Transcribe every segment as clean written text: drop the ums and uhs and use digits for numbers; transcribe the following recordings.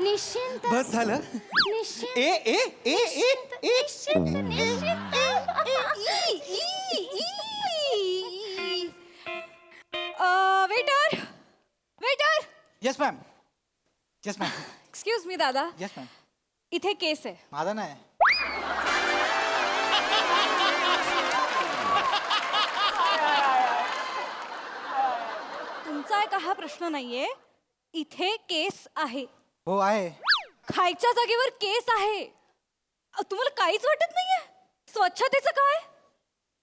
निश्चिंत बस झालं. निश्चिंत ए ए ए ए ए निश्चिंत निश्चिंत waiter waiter yes ma'am. Yes ma'am. Excuse me दादा येस मॅम. इथे केस आहे. माझा नाही. तुमचा आहे का हा प्रश्न नाहीये. इथे केस आहे. हो आहे. खायच्या जागेवर केस आहे. तुम्हाला काहीच वाटत नाहीये. स्वच्छतेचं काय?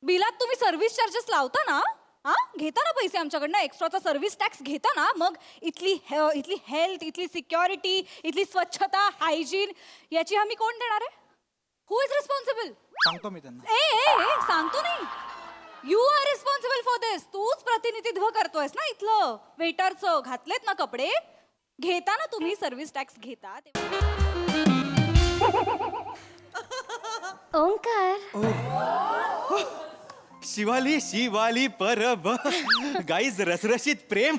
बिलात तुम्ही सर्व्हिस चार्जेस लावता ना? हा घेता ना पैसे आमच्याकडनं, एक्स्ट्राचा सर्व्हिस टॅक्स घेता ना? मग इथली हेल्थ, इथली सिक्युरिटी, इथली स्वच्छता, हायजीन याची हमी कोण देणार आहे? हु इज रिस्पॉन्सिबल? सांगतो मी त्यांना. ए सांगतो नाही. यू आर रिस्पॉन्सिबल फॉर दिस. तूच प्रतिनिधित्व करतोयस ना इथलं वेटरचं. घातलेत ना कपडे, घेता ना तुम्ही सर्व्हिस टॅक्स घेता. ओंकार शिवाली शिवाली परब गाईज रसरशीत प्रेम.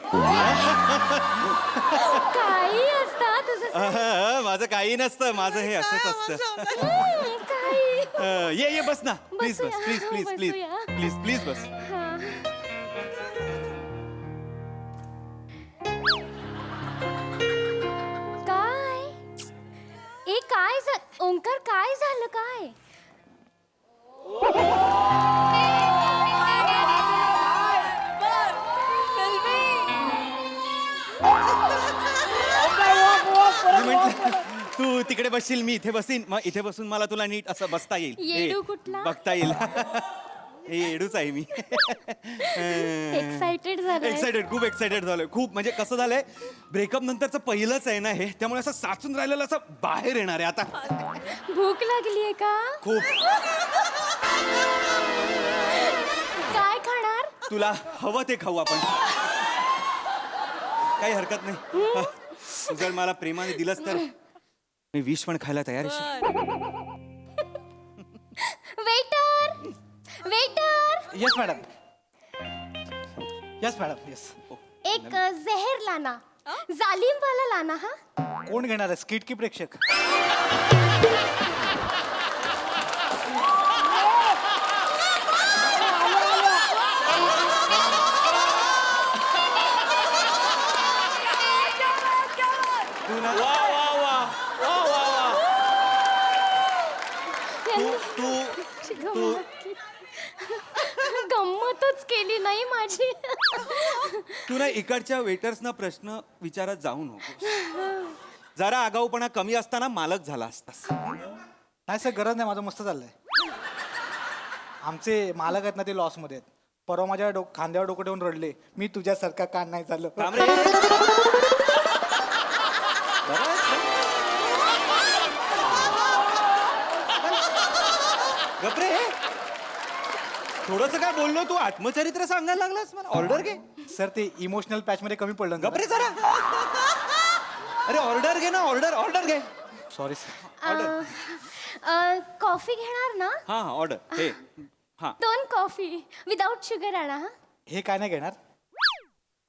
काही असता तुझं माझं काही नसतं. माझं हे असंच असतं. काही ये ये बस ना प्लीज. बस बसूया, प्लीज प्लीज प्लीज बसूया. प्लीज प्लीज बस. काय ए काय ओंकार काय झालं काय? मी म्हंटल, तू तिकडे बसशील मी इथे बसीन. मग इथे बसून मला तुला नीट असं बसता येईल. येडू कुठला? बघता येईल. हे येडूच आहे मी. एक्साइटेड झालं एक्साइटेड, खूप एक्साइटेड झालोय. खूप म्हणजे कसं झालंय, ब्रेकअप नंतरचं पहिलंच आहे ना हे, त्यामुळे असं साचून राहिलेलं असं बाहेर येणार आहे आता. भूक लागलीये का? खूप. काय खाणार? तुला हवं ते खाऊ आपण. काही हरकत नाही. तू जर मला प्रेमाने दिलंस तर मी विष पण खायला तयार आहे. Waiter waiter yes madam. Yes madam. Yes. एक जहर लाना, जालिम वाला लाना. हा कोण घेणार आहे, स्किट की प्रेक्षक? तू ना वा वा वा वा वा वा. तू गंमतच केली नाही माझी. तू ना इकडच्या वेटर्सना प्रश्न विचारत जाऊ नको. जरा आगाऊपणा कमी असताना मालक झाला असतास. नाही सर, गरज नाही. माझं मस्त चाललंय. आमचे मालक आहेत ना, ते लॉस मध्ये आहेत. परवा माझ्या खांद्यावर डोकं ठेवून रडले, मी तुझ्यासारखा कान नाही चाललं. थांब रे. गपरे. थोडस काय बोललो तू, आत्मचरित्र सांगायला लागलास मला. ऑर्डर घे. सर ते इमोशनल पॅच मध्ये कमी पडलं. गपरे जरा. अरे ऑर्डर घे ना. ऑर्डर घे. Sorry sir. कॉफी घेणार ना? हा हा ऑर्डर. हे हा 2 कॉफी विदाउट शुगर आणा. हा हे काय नाही घेणार.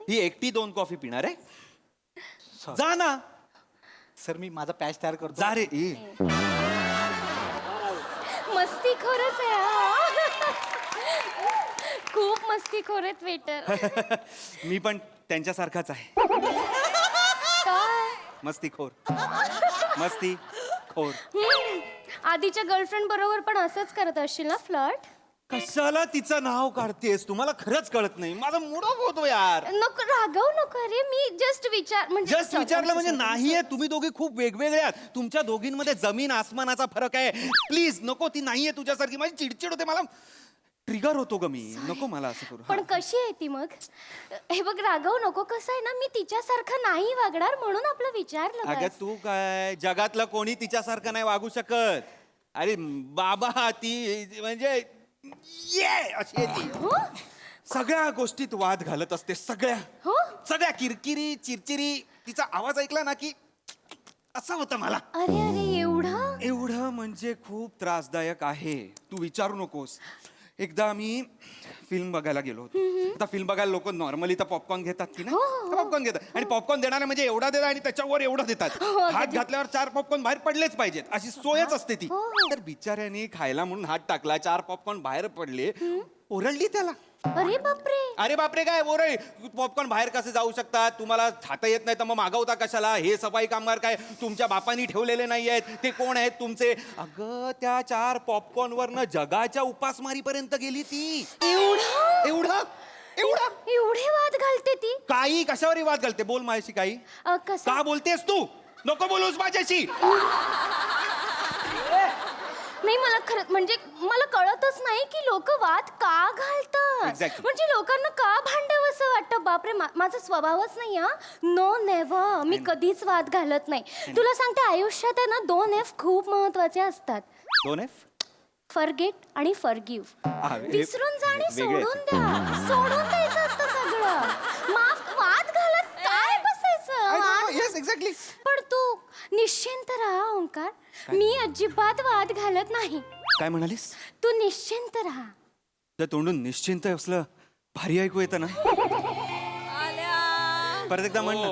ही एकटी 2 कॉफी पिणार आहे. Sorry. जा ना. सर मी माझा पॅच तयार करतो. जा रे. मस्ती खोरच आहे हा. खूप मस्ती खोरत वेटर. मी पण त्यांच्यासारखाच आहे. काय? मस्तीखोर. मस्ती खोर. आधीच्या गर्लफ्रेंड बरोबर पण असंच करत असशील ना फ्लर्ट? कशाला तिचं नाव काढतेस? तुम्हाला खरंच कळत नाही. माझा मूड ऑफ होतो यार. नको रागव नको रे. मी जस्ट जस्ट विचारलं म्हणजे नाहीये. तुम्ही दोघी खूप वेगवेगळे आहात. तुमच्या दोघींमध्ये जमीन आसमानाचा फरक आहे. प्लीज नको. ती नाहीये तुझ्यासारखी. माझी चिडचिड होते. मला ट्रिगर होतो ग मी. नको मला असं करू. पण कशी आहे ती मग? हे बघ रागव नको. कसं आहे ना, मी तिच्यासारखं नाही वागणार म्हणून आपलं विचारलं अगं बस. तू काय, जगातलं कोणी तिच्यासारखं नाही वागू शकत. अरे बाबा ती म्हणजे ये अशी आहे ती. हो? सगळ्या गोष्टीत वाद घालत असते. हो? सगळ्या किरकिरी चिरचिरी. तिचा आवाज ऐकला ना की असं होतं मला. अरे अरे एवढं? एवढं म्हणजे खूप त्रासदायक आहे. तू विचारू नकोस. एकदा आम्ही फिल्म बघायला गेलो होतो. आता फिल्म बघायला लोक नॉर्मली तर पॉपकॉर्न घेतात की नाही, पॉपकॉर्न घेतात आणि पॉपकॉर्न देणारे म्हणजे एवढा देतात आणि त्याच्यावर एवढं देतात. हात घातल्यावर 4 पॉपकॉर्न बाहेर पडलेच पाहिजेत, अशी सोयच असते ती. तर बिचाऱ्याने खायला म्हणून हात टाकला, 4 पॉपकॉर्न बाहेर पडले, ओरडली त्याला. अरे बापरे. अरे बापरे काय ओरड, पॉपकॉर्न बाहेर कसे जाऊ शकतात, तुम्हाला खाता येत नाही तर मग मागवता कशाला, हे सफाई कामगार काय तुमच्या बापानी ठेवलेले नाही आहेत, ते कोण आहेत तुमचे. अगं त्या 4 पॉपकॉर्न वरनं जगाच्या उपासमारीपर्यंत गेली ती. एवढा एवढा एवढा एवढे वाद घालते ती. काही कशावरही वाद घालते. बोल माझ्याशी काही. कसं का बोलतेस तू, नको बोलूस माझ्याशी. नाही, मला खरं म्हणजे मला कळतच नाही की लोक वाद का घालतात. Exactly. म्हणजे लोकांना का भांडावं असं वाटतं. बापरे, माझा स्वभावच नाही हा. नो नेव्हर, मी कधीच वाद घालत नाही. तुला सांगते, आयुष्यात आहे ना 2 F खूप महत्वाचे असतात. 2 F. फॉरगेट आणि फॉरगिव्ह. विसरून जा आणि वेगळे सोडून द्या. सोडून द्यायचं असतं सगळं. वाद घालत काय बसायचं. Yes exactly. पण तू निश्चिंत राहा ओंकार, मी अजिबात वाद घालत नाही. काय म्हणालीस. तू निश्चिंत राहा. त्या तोंडून निश्चिंत असलं भारी ऐकू येतं ना. परत एकदा म्हण ना.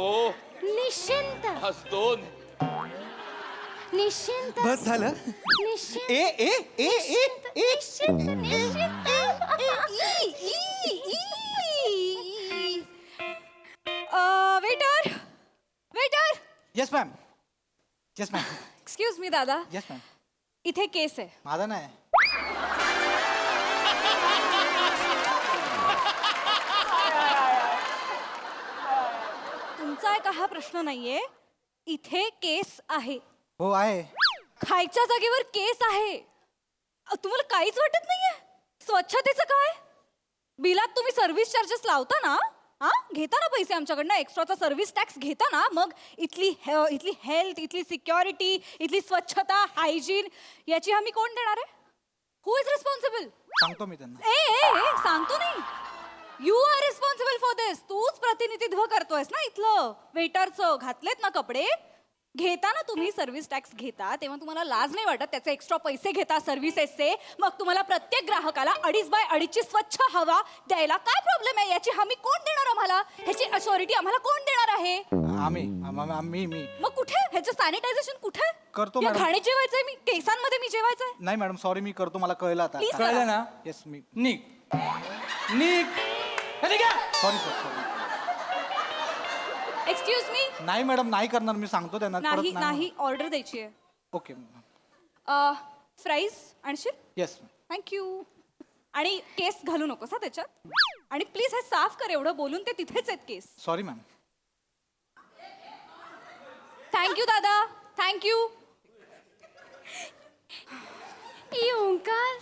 निश्चिंत निश्चिंत बस झालं. निश्चिंत ए ए ए ए ए निश्चिंत निश्चिंत. Waiter waiter, yes ma'am. Yes ma'am. Excuse me दादा, येस मॅम. इथे केस आहे. माझा नाही. तुमचा आहे का हा प्रश्न नाहीये. इथे केस आहे. हो आहे. खायच्या जागेवर केस आहे. तुम्हाला काहीच वाटत नाहीये. स्वच्छतेचं काय. बिलात तुम्ही सर्व्हिस चार्जेस लावता ना, हा घेता ना पैसे आमच्याकडनं, एक्स्ट्राचा सर्व्हिस टॅक्स घेता ना, मग इथली हेल्थ, इथली सिक्युरिटी, इथली स्वच्छता, हायजीन याची हमी कोण देणार आहे. हु इज रिस्पॉन्सिबल. सांगतो मी त्यांना. ए सांगतो नाही. यू आर रिस्पॉन्सिबल फॉर दिस. तूच प्रतिनिधित्व करतोयस ना इथलं. वेटरचं घातलेत ना कपडे. घेता ना तुम्ही सर्व्हिस टॅक्स घेता, तेव्हा तुम्हाला लाज नाही वाटत. त्याचे एक्स्ट्रा पैसे घेता सर्व्हिसेसचे. मग तुम्हाला प्रत्येक ग्राहकाला 2.5 बाय 2.5ची स्वच्छ हवा द्यायला काय प्रॉब्लेम आहे. याची हमी कोण देणार आम्हाला. ह्याची अश्युरिटी आम्हाला कोण देणार आहे. मी मग कुठे ह्याचं सॅनिटायझेशन कुठे करतो या मॅडम. घाणी जेवायचंय मी, केसांमध्ये मी जेवायचंय. नाही मॅडम, सॉरी, मी करतो. मला कळलं आता. Please कळलं ना. येस मी. निक निक. अरे क्या. Sorry sir, sorry. Excuse me. नाही मॅडम, नाही करणार. मी सांगतो त्यांना. नाही नाही, ऑर्डर द्यायची आहे. ओके. फ्राईज आणशील. येस. थँक्यू. आणि केस घालू नकोस हा त्याच्यात. आणि प्लीज हे साफ कर. एवढं बोलून ते तिथेच आहेत केस. Sorry ma'am. थँक्यू दादा, थँक्यू. ए ओंकार,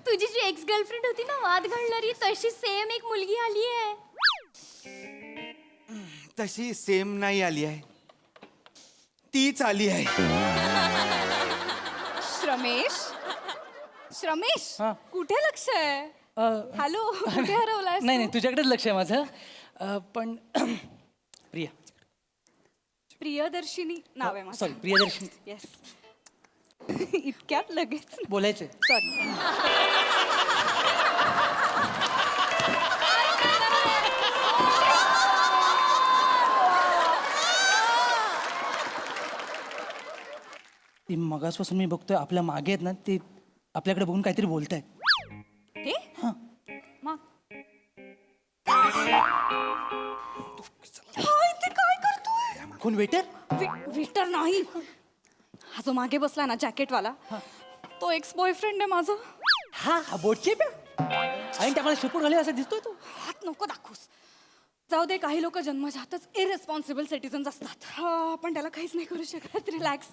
तुझी जी एक्स गर्लफ्रेंड होती ना वाद घालणारी, तशी सेम एक मुलगी आली आहे. तशी सेम नाही आली आहे, तीच आली आहे. श्रमेश हा. कुठे लक्ष आहे. हॅलो, कुठे हरवलाय. नाही नाही, तुझ्याकडेच लक्ष आहे माझं. पण प्रिया, प्रियदर्शिनी नाव आहे माझं. Sorry Priyadarshini yes. इतक्यात लगेच बोलायचंय. सॉरी. ती मगासपासून मी बघतोय आपल्या मागे आहेत ना, ते आपल्याकडे बघून काहीतरी बोलतायत. हे हां. मग हा इथे काय करतोय. कोण वेटर. विटर नाही. हा जो मागे बसला ना जॅकेटवाला, तो एक्स बॉयफ्रेंड आहे माझा. हा बोटचे प्या आणि त्या मला शिपूट घाले असं दिसतोय तू. हात नको दाखवूस. जाऊ दे, काही लोक जन्मजातच इरेस्पॉन्सिबल सिटीजन्स असतात. पण त्याला काहीच नाही करू शकत. रिलॅक्स.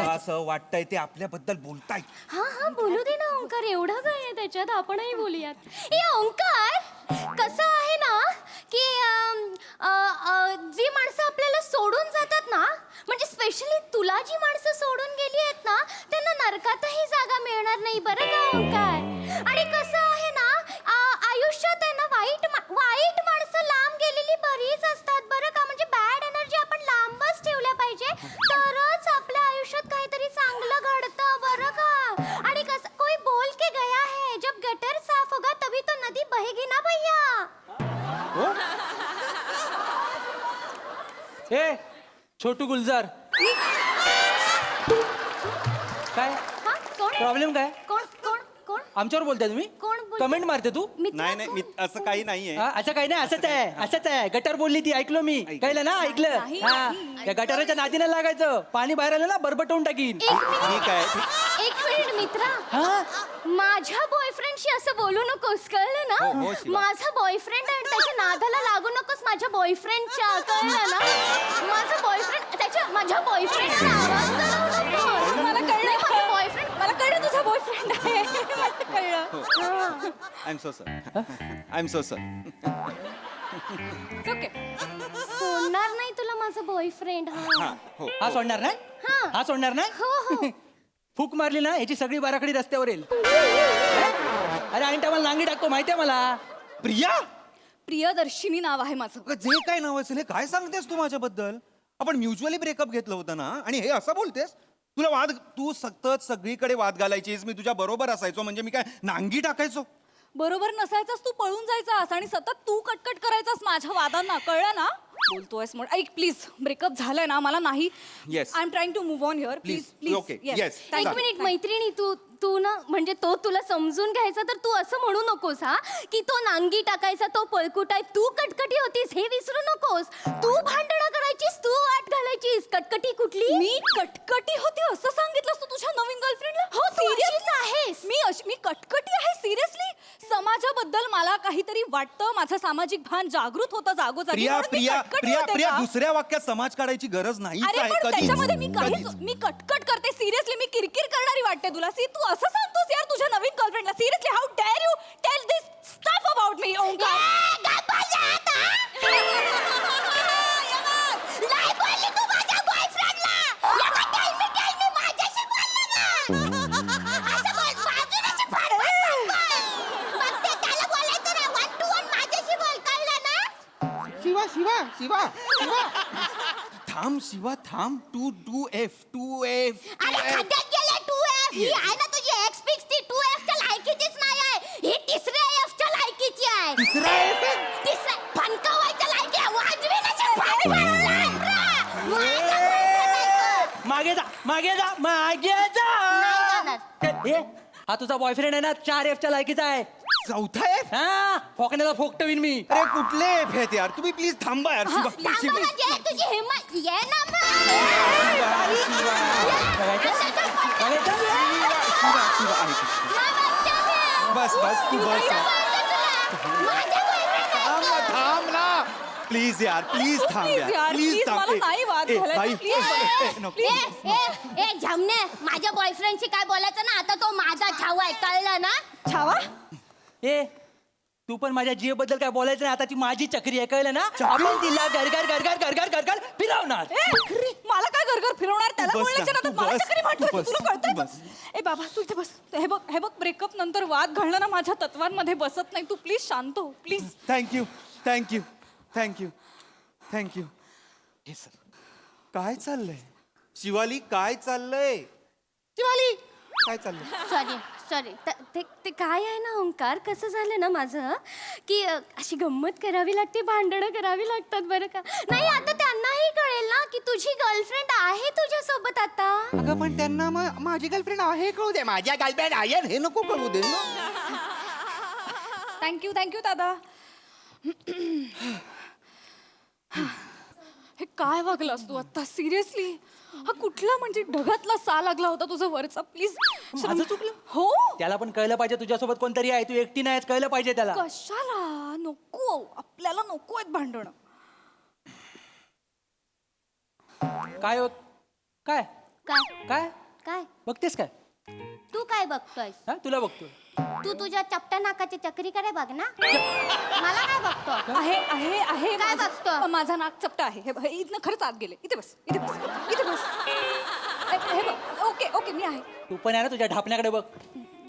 असं वाटतंय ते आपल्याबद्दल बोलताय. हा बोलू दे ना ओंकार, एवढं काय आहे त्याच्यात, आपणही बोलूयात. ए ओंकार, कसं आहे ना की जी माणसं आपल्याला सोडून जातात ना, म्हणजे स्पेशली तुला जी माणसं सोडून गेली आहेत ना, त्यांना नरकातही जागा मिळणार नाही बरं का ओंकार. आणि कसं आहे ना, आयुष्यात आहे ना वाईट माणसं लांब गेलेली बरीच असतात बरं का. म्हणजे बॅड एनर्जी आपण लांबच ठेवल्या पाहिजे, तरच आपल्या आयुष्यात काहीतरी चांगलं घडतं बरं का. आणि कसं कोई बोल के गया है छोटू गुलजार काय हा कोण प्रॉब्लेम काय कोण कोण कोण आमच्यावर बोलताय तुम्ही कोण बोलतंय? कमेंट मारते तू मित्र नाही नाही कोण? मी असं काही नाहीये हा, असं काही नाही असंच आहे गटर बोलली ती ऐकलो मी कळलं ना ऐकलं नाही, हा त्या गटाराच्या नादीने लागायचं पाणी बाहेर आलं ना बरबटवून टाकीन एक मिनिट ठीक आहे एक मिनिट मित्रा हा माझ्या बॉयफ्रेंडशी असं बोलू नकोस कळलं ना हो, हो, शिवा. माझा बॉयफ्रेंड आहे त्याच्या नादाला लागू नकोस माझ्या बॉयफ्रेंडच्या कळलं ना माझा बॉयफ्रेंड माझ्या बॉयफ्रेंडचा आवाज चढवू नकोस. मला कळलं. नाही, माझा बॉयफ्रेंड मला कळलं तुझा बॉयफ्रेंड आहे मला कळलं I am so sir I am so sir okay सोडणार नाही तुला माझा बॉयफ्रेंड हा हो हा सोडणार नाही हा. हा सोडणार नाही हो हो फूक मारली ना याची सगळी बाराखडी रस्त्यावर येईल अरे ऐन टायमाला नांगी टाकतो माहितीये मला प्रिया प्रियदर्शिनी नाव आहे माझं अगं, जे काय नाव असेल हे काय सांगतेस तू माझ्याबद्दल आपण म्युच्युअली ब्रेकअप घेतलं होतं ना आणि हे असं बोलतेस तुला तू सतत सगळीकडे वाद घालायचीस मी तुझ्या बरोबर असायचो म्हणजे मी काय नांगी टाकायचो बरोबर नसायचास तू पळून जायचास आणि सतत तू कटकट करायचास माझ्या वादांना कळलं ना बोलतोयस म्हणून ऐक प्लीज ब्रेकअप झालंय ना मला नाही Yes. I am trying to move on here please Please. Please Okay. Yes. एक मिनिट मैत्रिणी तू ना म्हणजे तो तुला समजून घ्यायचा तर तू असं म्हणू नकोस हा की तो नांगी टाकायचा तो पळकुट आहे तू कटकटी होतीस हे विसरू नकोस तू भांडणं करायचीस तू वाट घालायचीस कटकटी कुठली मी कटकटी होते असं सांगितलंस तू तुझ्या नवीन गर्लफ्रेंडला हो, तू Seriously? अशीच आहेस. मी कटकटी आहे सिरियसली समाजाबद्दल मला काहीतरी वाटतं माझं सामाजिक भान जागृत होतं जागोजागी प्रिया म्हणून मी प्रिया कटकटी प्रिया होते प्रिया का? दुसऱ्या वाक्यात समाज काढायची गरज नाहीच अरे आहे पण कधीच. त्याच्यामध्ये मी काहीच कधीच. मी कटकट करते सिरियसली मी किरकिर करणारी वाटते तुला सी तू असं सांगतोस यार तुझ्या नवीन गर्लफ्रेंडला seriously how dare you tell this stuff about me Shiva Shiva Shiva Shiva थांब शिवा थांब 2F अरे खड्ड्यात गेले 2F ही आहे ना तुझी एक्स फिक्स ती 2F च्या लायकीचीच नाही आहे ही तिसऱ्या F च्या लायकीची आहे तिसरा F आहे? तिसऱ्या फणकावायच्या लायकी आहे वाजवी नशी मागे जा मागे जा मागे जा नाही ए, हा तुझा बॉयफ्रेंड आहे ना 4F च्या लायकीचा आहे चौथा F हा फोकण्याला फोकटवीन मी अरे कुठले F आहेत यार तुम्ही प्लीज थांबा यार शिवा थांबा शिवा म्हणजे तुझी हिम्मत ये ना शिवा शिवा ऐक. बस बस तू बस थांब ना प्लीज यार प्लीज थांब Please यार यार, प्लीज please, थांब मला नाही वाद घालायचा, बाई, please. नको. ए झमने माझ्या बॉयफ्रेंडशी काय बोलायचं ना आता तो माझा छाव आहे कळलं ना छावा ए तू पण माझ्या जीव बद्दल काय बोलायचं नाही आता ती माझी चक्री आहे कळलं ना आपण तिला गरगर गरगर गरगर गरगर फिरवणार मला काय घरघर फिरवणार त्याला तू बस बोलायचं ना, ना तू मला बस, चक्री म्हणतोय तू बस, तुला तू कळतंय बस. ए बाबा तू इथे बस हे बघ ब्रेकअप नंतर वाद घालणं ना माझ्या तत्वांमध्ये बसत नाही तू प्लीज शांत हो please thank you thank you thank you thank you हे सर काय चाललंय शिवाली काय चाललंय शिवाली काय चाललंय सॉरी ते काय आहे ना ओंकार कसं झालं ना माझं की अशी गंमत करावी लागते भांडणं करावी लागतात बरं का नाही आता त्यांनाही कळेल ना की तुझी गर्लफ्रेंड आहे तुझ्यासोबत आता अगं पण त्यांना माझी गर्लफ्रेंड आहे कळू दे माझ्या गर्लफ्रेंड आहे हे नको कळू दे ना थँक्यू दादा हे काय वागलास तू आता सिरियसली हा कुठला म्हणजे ढगातला सा लागला होता तुझा वरचा प्लीज माझं चुकलं? हो त्याला पण कळलं पाहिजे तुझ्यासोबत कोणतरी आहे तू एकटी नाही कळलं पाहिजे त्याला कशाला नको आपल्याला नको आहेत भांडण काय हो? काय काय काय काय बघतेस काय तू काय बघतोयस हा तुला बघतो तू तुझ्या चपट्या नाकाची चक्री करे बघ ना मला काय बघतो आहे आहे आहे काय माझं- बघतो? माझा नाक चपटा आहे हे इथनं खरंच आत गेले इथे बस हे बघ ओके मी आहे तू पण आहे ना तुझ्या ढापण्याकडे बघ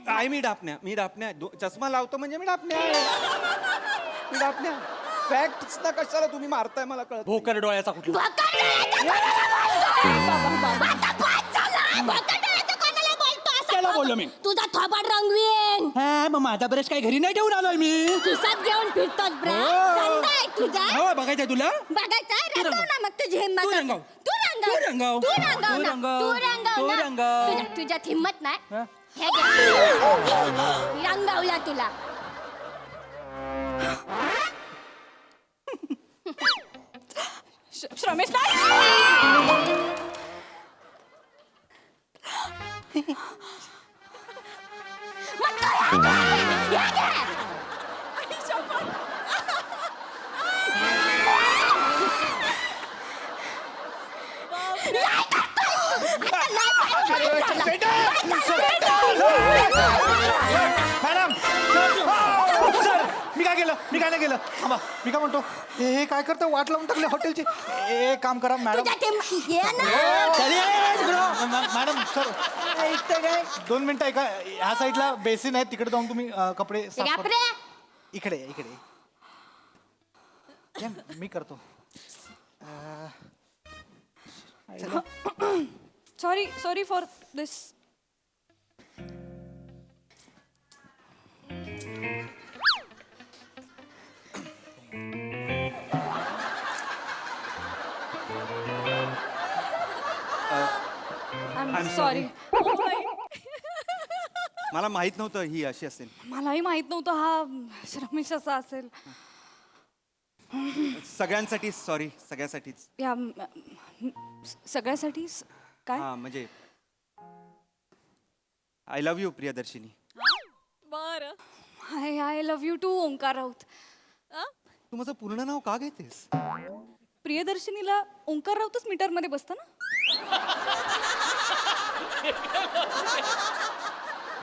काय मी डापण्या चष्मा लावतो म्हणजे मी डापण्या फॅक्ट ना कशाला तुम्ही मारताय मला कळत नाही. भोकर डोळ्याचा कुठला त्याला बोललो मी तुझा थोबाड रंगवीन हा मग माझा ब्रश काय घरी नाही ठेवून आलोय मी खिसात घेऊन फिरतोस ब्रा हो. धंदा आहे तुझा हो बघायचं तुला बघायचा तू रंगव रंगव. ना मग तुझी हिंमत तू असेल. रंगव. तू तू रंगाव. तू रंगाव तू ना. रंगाव. तू रंगाव तू ना. रंगाव. तुझ्यात हिम्मत नाही हा? हे घे. रंगावला तुला श्रमेश नाही मग काय? हे घे. मॅडम सर मी काय केलं मी काय नाही केलं थांबा मी काय म्हणतो हे काय करतं वाट लावून टाकले हॉटेलची एक काम करा मॅडम तुझ्यात हिम्मत ये ना. मॅडम सर ऐकतं काय 2 मिनिटं ऐका ह्या साईडला बेसिन आहे तिकडे जाऊन तुम्ही कपडे साफ गप करा. रे. इकडे या, मी करतो sorry for this I'm sorry मला माहित नव्हतं ही अशी असेल. मलाही माहित नव्हतं हा श्रमेश असा असेल सगळ्यांसाठी सॉरी, सगळ्यासाठीच. या सगळ्यासाठी काय हा म्हणजे I love you Priyadarshini. I love you too Omkar Raut. तू माझं पूर्ण नाव का घेतेस? प्रियदर्शिनीला ओंकार राऊतच मीटरमध्ये बसतं ना.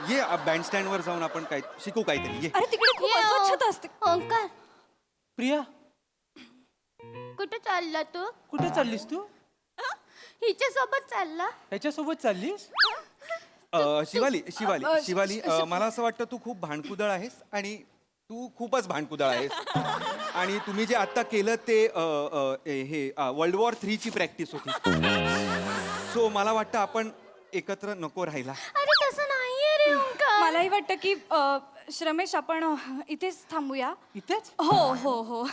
ये बँडस्टँड वर जाऊन आपण काय शिकू काहीतरी. ये अरे तिकडे खूप ये, अस्वच्छता असते. ओंकार प्रिया कुठे चालला तू कुठे चाललीस तू हिच्या सोबत चालला त्याच्यासोबत चाललीस शिवाली शिवाली मला असं वाटतं तू खूप भांडकुदळ आहेस आणि तू खूपच भांडकुदळ आहेस. आणि तुम्ही जे आता केलं ते हे वर्ल्ड वॉर 3 ची प्रॅक्टिस होती. सो मला वाटतं आपण एकत्र नको राहिला. अरे तसं नाहीये रे ओंकार मलाही वाटतं की श्रमेश आपण इथेच थांबूया. इथेच हो हो हो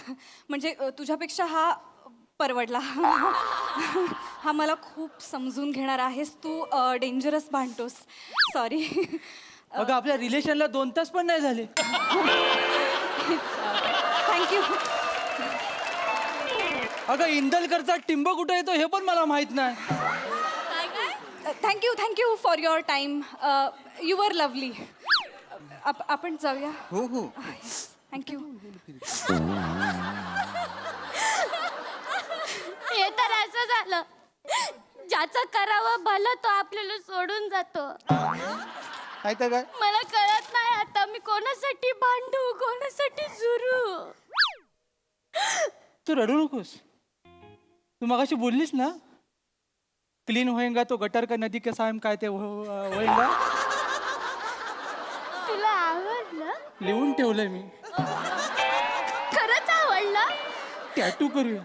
म्हणजे तुझ्यापेक्षा हा परवडला. हा मला खूप समजून घेणार आहेस तू. डेंजरस भांडतोस. सॉरी. अगं आपल्या रिलेशनला 2 तास पण नाही झाले. थँक्यू. अगं इंदलकरचा टिंब कुठे येतो हे पण मला माहित नाही. Thank you for your time. You were lovely. आपण जाऊया. हो हो. थँक्यू. हे तर असं झालं ज्याचं करावं भलं तो आपल्याला सोडून जातो. नाही तर काय मला कळत नाही आता मी कोणासाठी भांडू कोणासाठी झुरू. तू रडू नकोस. तू मगाशी बोललीस ना क्लीन होएगा तो गटर का नदी के सायम काय ते होएगा. तुला आवडलं लिहून ठेवलंय मी. खरंच आवडलं. टॅटू करूया.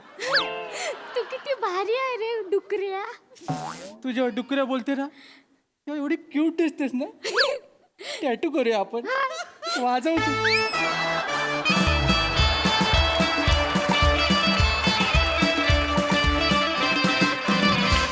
तू किती भारी आहे रे डुकऱ्या. तू जेव्हा डुकऱ्या बोलते ना तेव्हा एवढी क्यूट दिसतेस ना. टॅटू करूया आपण. वाजव तू.